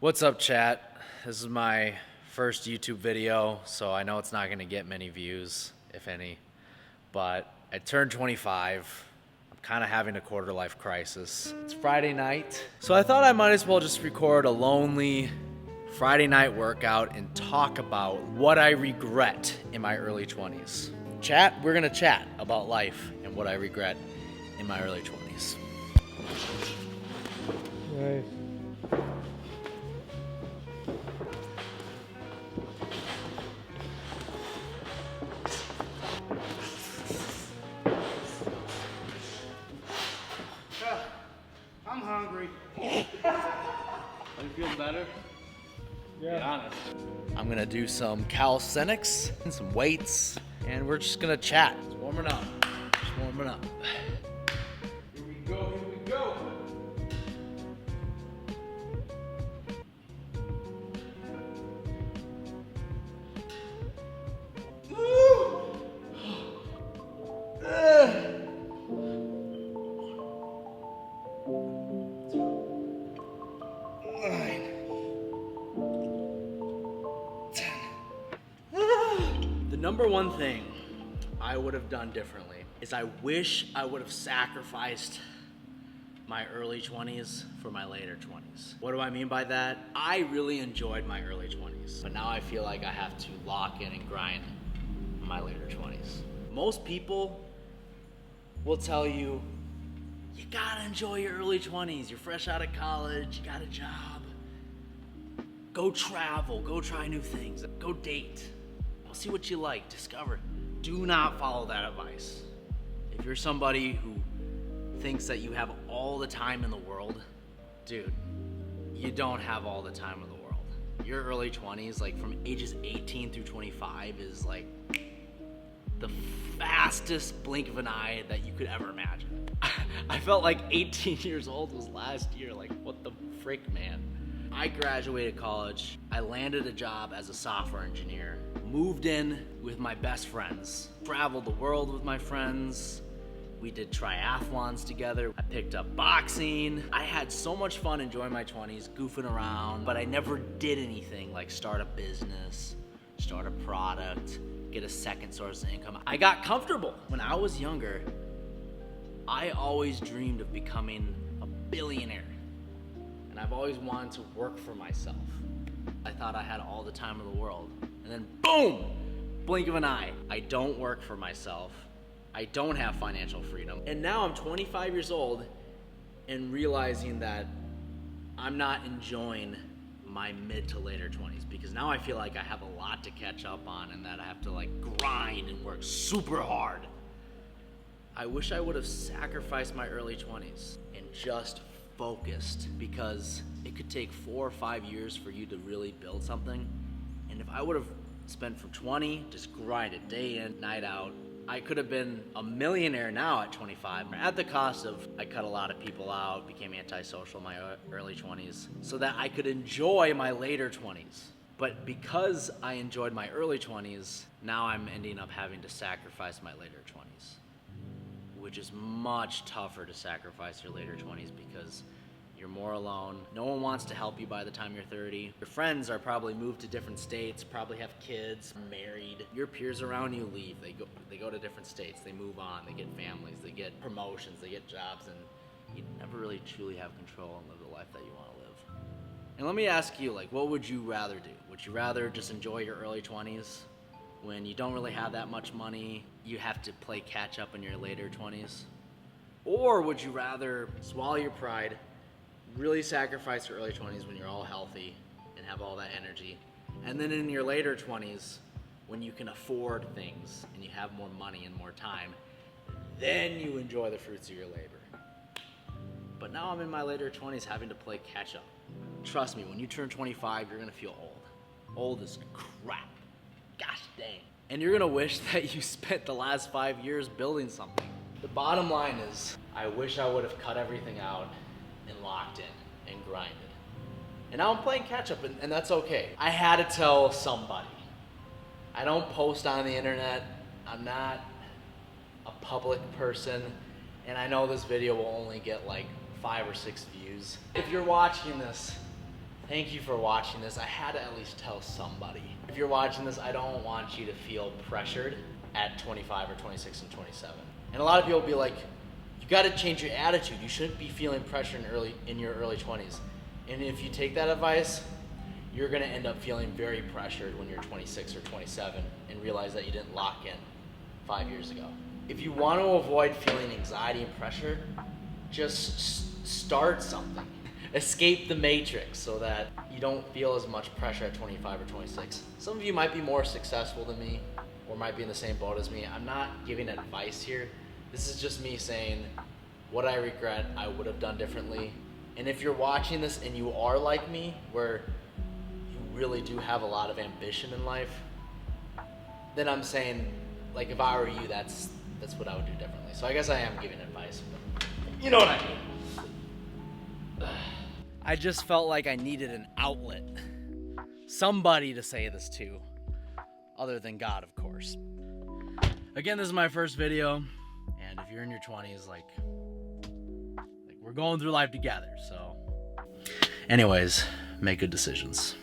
What's up, chat? This is my first YouTube video, so I know it's not gonna get many views, if any, but I turned 25. I'm kind of having a quarter life crisis. It's Friday night, so I thought I might as well just record a lonely Friday night workout and talk about what I regret in my early 20s. Chat, we're gonna chat about life and what I regret in my early 20s. Nice. I'm hungry. Are you feeling better? Yeah. Be honest. I'm gonna do some calisthenics and some weights, and we're just gonna chat. Just warming up. Just warming up. Here we go, here we go. The number one thing I would have done differently is I wish I would have sacrificed my early 20s for my later 20s. What do I mean by that? I really enjoyed my early 20s, but now I feel like I have to lock in and grind my later 20s. Most people will tell you, you gotta enjoy your early 20s. You're fresh out of college, you got a job. Go travel, go try new things, go date. See what you like, discover. Do not follow that advice. If you're somebody who thinks that you have all the time in the world, dude, you don't have all the time in the world. Your early 20s, like from ages 18 through 25, is like the fastest blink of an eye that you could ever imagine. I felt like 18 years old was last year. Like, what the frick, man? I graduated college. I landed a job as a software engineer. Moved in with my best friends. Traveled the world with my friends. We did triathlons together. I picked up boxing. I had so much fun enjoying my 20s, goofing around, but I never did anything like start a business, start a product, get a second source of income. I got comfortable. When I was younger, I always dreamed of becoming a billionaire. And I've always wanted to work for myself. I thought I had all the time in the world. And then boom, blink of an eye. I don't work for myself. I don't have financial freedom. And now I'm 25 years old and realizing that I'm not enjoying my mid to later 20s because now I feel like I have a lot to catch up on and that I have to like grind and work super hard. I wish I would have sacrificed my early 20s and just focused, because it could take 4 or 5 years for you to really build something. And if I would have spent from 20, just grinded day in, night out, I could have been a millionaire now at 25 at the cost of I cut a lot of people out, became antisocial in my early 20s so that I could enjoy my later 20s. But because I enjoyed my early 20s, now I'm ending up having to sacrifice my later 20s. Which is much tougher to sacrifice your later 20s because you're more alone. No one wants to help you by the time you're 30. Your friends are probably moved to different states, probably have kids, married. Your peers around you leave. They go to different states. They move on. They get families. They get promotions. They get jobs, and you never really truly have control and live the life that you want to live. And let me ask you, like, what would you rather do? Would you rather just enjoy your early 20s? When you don't really have that much money, you have to play catch up in your later 20s? Or would you rather swallow your pride, really sacrifice your early 20s when you're all healthy and have all that energy, and then in your later 20s, when you can afford things and you have more money and more time, then you enjoy the fruits of your labor? But now I'm in my later 20s having to play catch up. Trust me, when you turn 25, you're gonna feel old. Old as crap. Gosh dang. And you're gonna wish that you spent the last 5 years building something. The bottom line is, I wish I would have cut everything out and locked in and grinded. And now I'm playing catch up, and that's okay. I had to tell somebody. I don't post on the internet. I'm not a public person. And I know this video will only get like 5 or 6 views. If you're watching this, thank you for watching this. I had to at least tell somebody. If you're watching this, I don't want you to feel pressured at 25 or 26 and 27. And a lot of people will be like, you got to change your attitude. You shouldn't be feeling pressure in your early 20s. And if you take that advice, you're going to end up feeling very pressured when you're 26 or 27 and realize that you didn't lock in 5 years ago. If you want to avoid feeling anxiety and pressure, just start something. Escape the matrix so that you don't feel as much pressure at 25 or 26. Some of you might be more successful than me or might be in the same boat as me. I'm not giving advice here. This is just me saying what I regret I would have done differently. And if you're watching this and you are like me, where you really do have a lot of ambition in life, then I'm saying, like, if I were you, that's what I would do differently. So I guess I am giving advice, but you know what I mean. I just felt like I needed an outlet. Somebody to say this to, other than God, of course. Again, this is my first video, and if you're in your 20s, like we're going through life together, so. Anyways, make good decisions.